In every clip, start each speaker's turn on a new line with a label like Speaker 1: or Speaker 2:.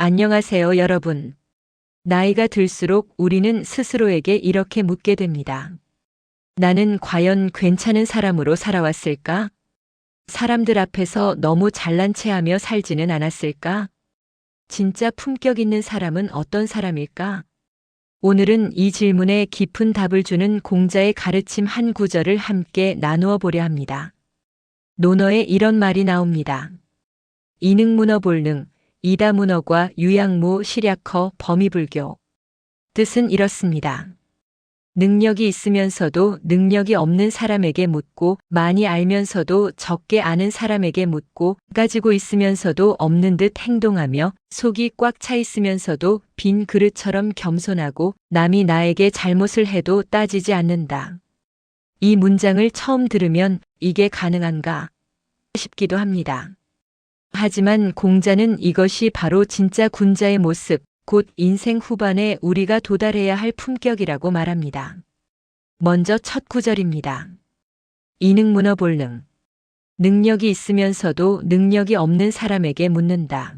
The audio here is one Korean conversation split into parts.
Speaker 1: 안녕하세요, 여러분. 나이가 들수록 우리는 스스로에게 이렇게 묻게 됩니다. 나는 과연 괜찮은 사람으로 살아왔을까? 사람들 앞에서 너무 잘난 체하며 살지는 않았을까? 진짜 품격 있는 사람은 어떤 사람일까? 오늘은 이 질문에 깊은 답을 주는 공자의 가르침 한 구절을 함께 나누어 보려 합니다. 논어에 이런 말이 나옵니다. 이능문어볼능, 이다문어과 유양무 실약허 범위불교. 뜻은 이렇습니다. 능력이 있으면서도 능력이 없는 사람에게 묻고, 많이 알면서도 적게 아는 사람에게 묻고, 가지고 있으면서도 없는 듯 행동하며, 속이 꽉 차 있으면서도 빈 그릇처럼 겸손하고, 남이 나에게 잘못을 해도 따지지 않는다. 이 문장을 처음 들으면 이게 가능한가 싶기도 합니다. 하지만 공자는 이것이 바로 진짜 군자의 모습, 곧 인생 후반에 우리가 도달해야 할 품격이라고 말합니다. 먼저 첫 구절입니다. 이능문어볼능. 능력이 있으면서도 능력이 없는 사람에게 묻는다.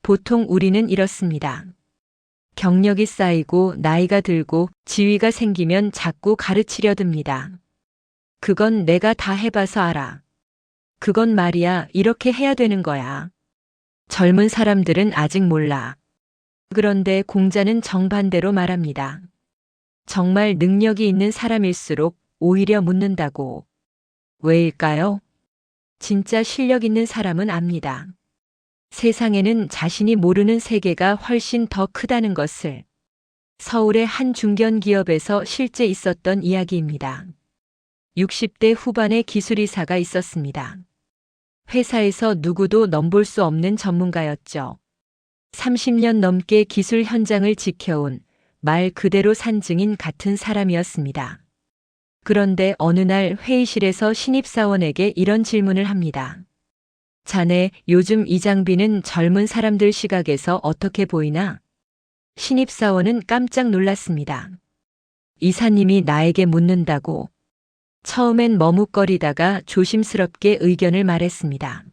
Speaker 1: 보통 우리는 이렇습니다. 경력이 쌓이고 나이가 들고 지위가 생기면 자꾸 가르치려 듭니다. 그건 내가 다 해봐서 알아. 그건 말이야, 이렇게 해야 되는 거야. 젊은 사람들은 아직 몰라. 그런데 공자는 정반대로 말합니다. 정말 능력이 있는 사람일수록 오히려 묻는다고. 왜일까요? 진짜 실력 있는 사람은 압니다. 세상에는 자신이 모르는 세계가 훨씬 더 크다는 것을. 서울의 한 중견 기업에서 실제 있었던 이야기입니다. 60대 후반의 기술이사가 있었습니다. 회사에서 누구도 넘볼 수 없는 전문가였죠. 30년 넘게 기술 현장을 지켜온 말 그대로 산증인 같은 사람이었습니다. 그런데 어느 날 회의실에서 신입사원에게 이런 질문을 합니다. 자네, 요즘 이장비는 젊은 사람들 시각에서 어떻게 보이나? 신입사원은 깜짝 놀랐습니다. 이사님이 나에게 묻는다고. 처음엔 머뭇거리다가 조심스럽게 의견을 말했습니다.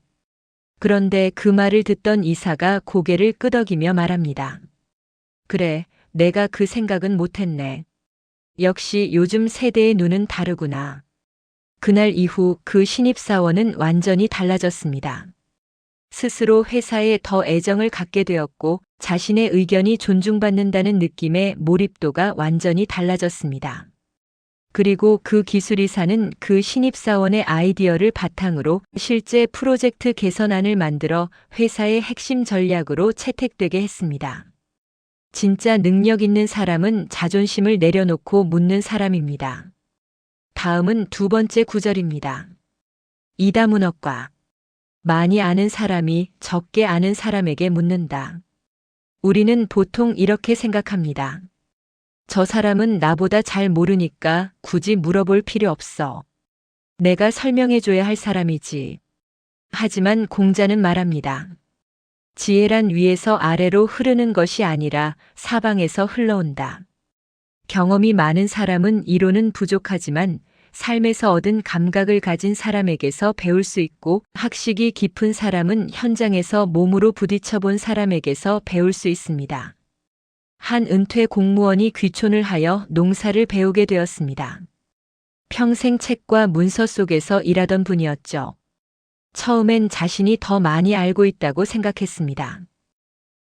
Speaker 1: 그런데 그 말을 듣던 이사가 고개를 끄덕이며 말합니다. 그래, 내가 그 생각은 못했네. 역시 요즘 세대의 눈은 다르구나. 그날 이후 그 신입사원은 완전히 달라졌습니다. 스스로 회사에 더 애정을 갖게 되었고 자신의 의견이 존중받는다는 느낌의 몰입도가 완전히 달라졌습니다. 그리고 그 기술이사는 그 신입사원의 아이디어를 바탕으로 실제 프로젝트 개선안을 만들어 회사의 핵심 전략으로 채택되게 했습니다. 진짜 능력 있는 사람은 자존심을 내려놓고 묻는 사람입니다. 다음은 두 번째 구절입니다. 이다문어과. 많이 아는 사람이 적게 아는 사람에게 묻는다. 우리는 보통 이렇게 생각합니다. 저 사람은 나보다 잘 모르니까 굳이 물어볼 필요 없어. 내가 설명해줘야 할 사람이지. 하지만 공자는 말합니다. 지혜란 위에서 아래로 흐르는 것이 아니라 사방에서 흘러온다. 경험이 많은 사람은 이론은 부족하지만 삶에서 얻은 감각을 가진 사람에게서 배울 수 있고 학식이 깊은 사람은 현장에서 몸으로 부딪혀 본 사람에게서 배울 수 있습니다. 한 은퇴 공무원이 귀촌을 하여 농사를 배우게 되었습니다. 평생 책과 문서 속에서 일하던 분이었죠. 처음엔 자신이 더 많이 알고 있다고 생각했습니다.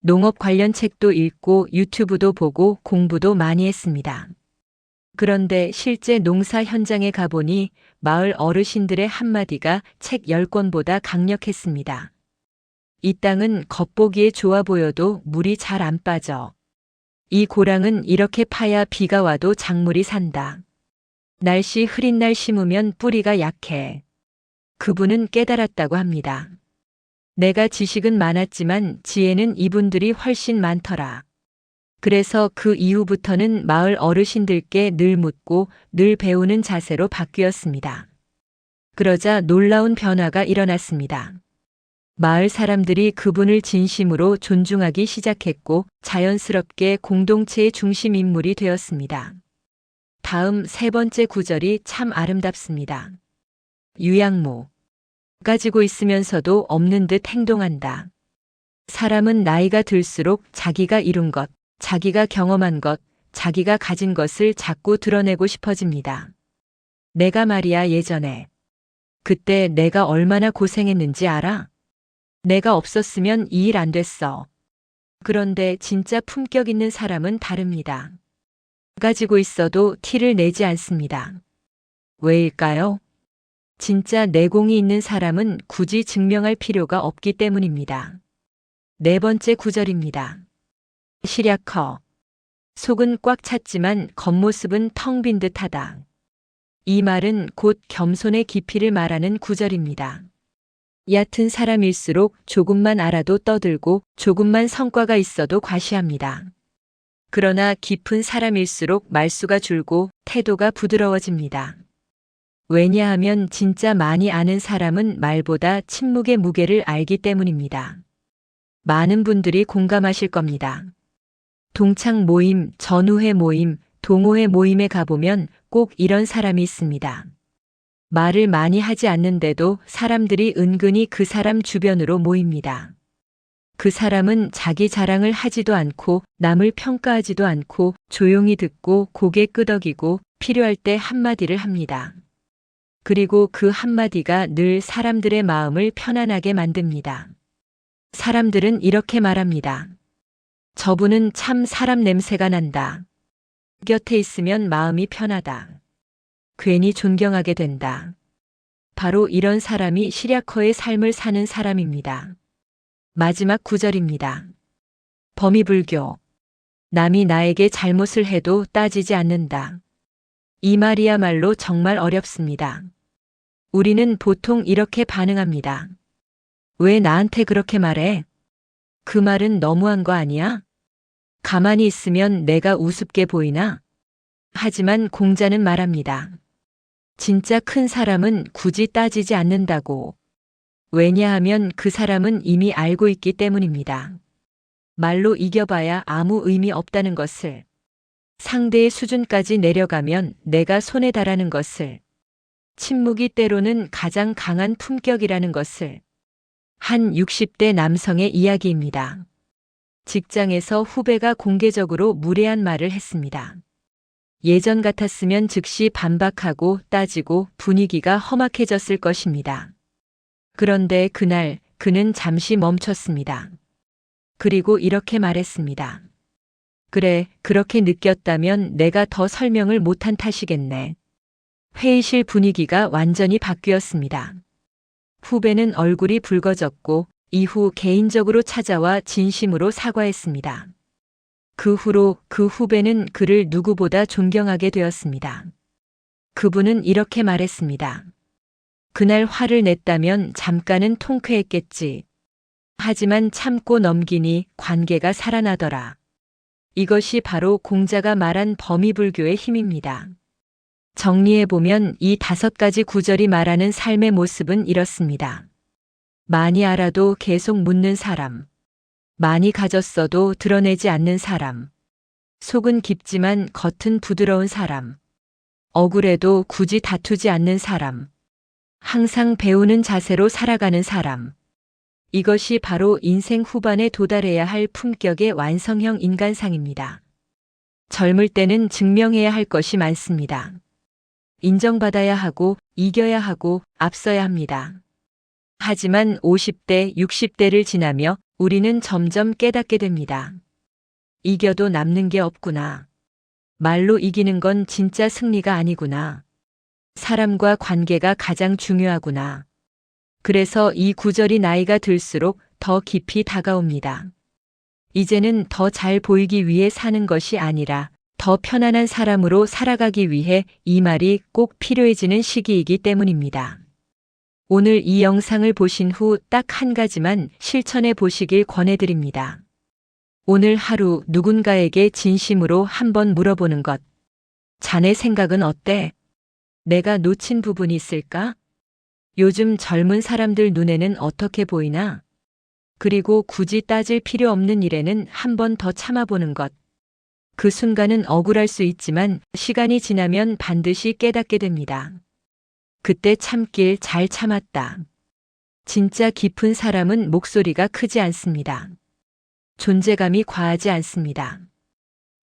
Speaker 1: 농업 관련 책도 읽고 유튜브도 보고 공부도 많이 했습니다. 그런데 실제 농사 현장에 가보니 마을 어르신들의 한마디가 책 10권보다 강력했습니다. 이 땅은 겉보기에 좋아 보여도 물이 잘 안 빠져. 이 고랑은 이렇게 파야 비가 와도 작물이 산다. 날씨 흐린 날 심으면 뿌리가 약해. 그분은 깨달았다고 합니다. 내가 지식은 많았지만 지혜는 이분들이 훨씬 많더라. 그래서 그 이후부터는 마을 어르신들께 늘 묻고 늘 배우는 자세로 바뀌었습니다. 그러자 놀라운 변화가 일어났습니다. 마을 사람들이 그분을 진심으로 존중하기 시작했고 자연스럽게 공동체의 중심 인물이 되었습니다. 다음 세 번째 구절이 참 아름답습니다. 유양무. 가지고 있으면서도 없는 듯 행동한다. 사람은 나이가 들수록 자기가 이룬 것, 자기가 경험한 것, 자기가 가진 것을 자꾸 드러내고 싶어집니다. 내가 말이야 예전에. 그때 내가 얼마나 고생했는지 알아? 내가 없었으면 이 일 안 됐어. 그런데 진짜 품격 있는 사람은 다릅니다. 가지고 있어도 티를 내지 않습니다. 왜일까요? 진짜 내공이 있는 사람은 굳이 증명할 필요가 없기 때문입니다. 네 번째 구절입니다. 시랴커. 속은 꽉 찼지만 겉모습은 텅 빈 듯하다. 이 말은 곧 겸손의 깊이를 말하는 구절입니다. 얕은 사람일수록 조금만 알아도 떠들고 조금만 성과가 있어도 과시합니다. 그러나 깊은 사람일수록 말수가 줄고 태도가 부드러워집니다. 왜냐하면 진짜 많이 아는 사람은 말보다 침묵의 무게를 알기 때문입니다. 많은 분들이 공감하실 겁니다. 동창 모임, 전우회 모임, 동호회 모임에 가보면 꼭 이런 사람이 있습니다. 말을 많이 하지 않는데도 사람들이 은근히 그 사람 주변으로 모입니다. 그 사람은 자기 자랑을 하지도 않고 남을 평가하지도 않고 조용히 듣고 고개 끄덕이고 필요할 때 한마디를 합니다. 그리고 그 한마디가 늘 사람들의 마음을 편안하게 만듭니다. 사람들은 이렇게 말합니다. 저분은 참 사람 냄새가 난다. 곁에 있으면 마음이 편하다. 괜히 존경하게 된다. 바로 이런 사람이 시랴커의 삶을 사는 사람입니다. 마지막 구절입니다. 범위불교. 남이 나에게 잘못을 해도 따지지 않는다. 이 말이야말로 정말 어렵습니다. 우리는 보통 이렇게 반응합니다. 왜 나한테 그렇게 말해? 그 말은 너무한 거 아니야? 가만히 있으면 내가 우습게 보이나? 하지만 공자는 말합니다. 진짜 큰 사람은 굳이 따지지 않는다고. 왜냐하면 그 사람은 이미 알고 있기 때문입니다. 말로 이겨봐야 아무 의미 없다는 것을. 상대의 수준까지 내려가면 내가 손에 달하는 것을. 침묵이 때로는 가장 강한 품격이라는 것을. 한 60대 남성의 이야기입니다. 직장에서 후배가 공개적으로 무례한 말을 했습니다. 예전 같았으면 즉시 반박하고 따지고 분위기가 험악해졌을 것입니다. 그런데 그날 그는 잠시 멈췄습니다. 그리고 이렇게 말했습니다. 그래, 그렇게 느꼈다면 내가 더 설명을 못한 탓이겠네. 회의실 분위기가 완전히 바뀌었습니다. 후배는 얼굴이 붉어졌고 이후 개인적으로 찾아와 진심으로 사과했습니다. 그 후로 그 후배는 그를 누구보다 존경하게 되었습니다. 그분은 이렇게 말했습니다. 그날 화를 냈다면 잠깐은 통쾌했겠지. 하지만 참고 넘기니 관계가 살아나더라. 이것이 바로 공자가 말한 범위불교의 힘입니다. 정리해보면 이 5가지 구절이 말하는 삶의 모습은 이렇습니다. 많이 알아도 계속 묻는 사람. 많이 가졌어도 드러내지 않는 사람. 속은 깊지만 겉은 부드러운 사람. 억울해도 굳이 다투지 않는 사람. 항상 배우는 자세로 살아가는 사람. 이것이 바로 인생 후반에 도달해야 할 품격의 완성형 인간상입니다. 젊을 때는 증명해야 할 것이 많습니다. 인정받아야 하고 이겨야 하고 앞서야 합니다. 하지만 50대, 60대를 지나며 우리는 점점 깨닫게 됩니다. 이겨도 남는 게 없구나. 말로 이기는 건 진짜 승리가 아니구나. 사람과 관계가 가장 중요하구나. 그래서 이 구절이 나이가 들수록 더 깊이 다가옵니다. 이제는 더 잘 보이기 위해 사는 것이 아니라 더 편안한 사람으로 살아가기 위해 이 말이 꼭 필요해지는 시기이기 때문입니다. 오늘 이 영상을 보신 후 딱 한 가지만 실천해 보시길 권해드립니다. 오늘 하루 누군가에게 진심으로 한번 물어보는 것. 자네 생각은 어때? 내가 놓친 부분이 있을까? 요즘 젊은 사람들 눈에는 어떻게 보이나? 그리고 굳이 따질 필요 없는 일에는 한 번 더 참아보는 것. 그 순간은 억울할 수 있지만 시간이 지나면 반드시 깨닫게 됩니다. 그때 참길 잘 참았다. 진짜 깊은 사람은 목소리가 크지 않습니다. 존재감이 과하지 않습니다.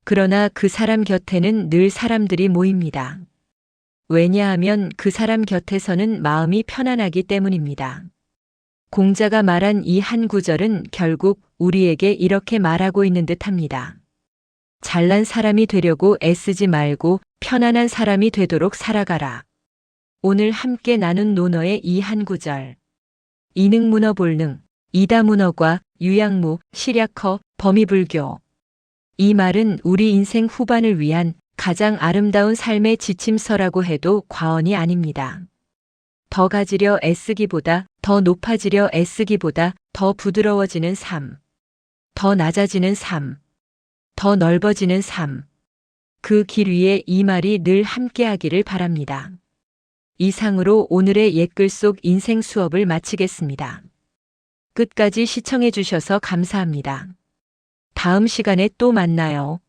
Speaker 1: 그러나 그 사람 곁에는 늘 사람들이 모입니다. 왜냐하면 그 사람 곁에서는 마음이 편안하기 때문입니다. 공자가 말한 이 한 구절은 결국 우리에게 이렇게 말하고 있는 듯합니다. 잘난 사람이 되려고 애쓰지 말고 편안한 사람이 되도록 살아가라. 오늘 함께 나눈 논어의 이 한 구절. 이능문어 볼능, 이다문어과 유양무, 실약허, 범위불교. 이 말은 우리 인생 후반을 위한 가장 아름다운 삶의 지침서라고 해도 과언이 아닙니다. 더 가지려 애쓰기보다, 더 높아지려 애쓰기보다 더 부드러워지는 삶, 더 낮아지는 삶, 더 넓어지는 삶. 그 길 위에 이 말이 늘 함께하기를 바랍니다. 이상으로 오늘의 옛글 속 인생 수업을 마치겠습니다. 끝까지 시청해 주셔서 감사합니다. 다음 시간에 또 만나요.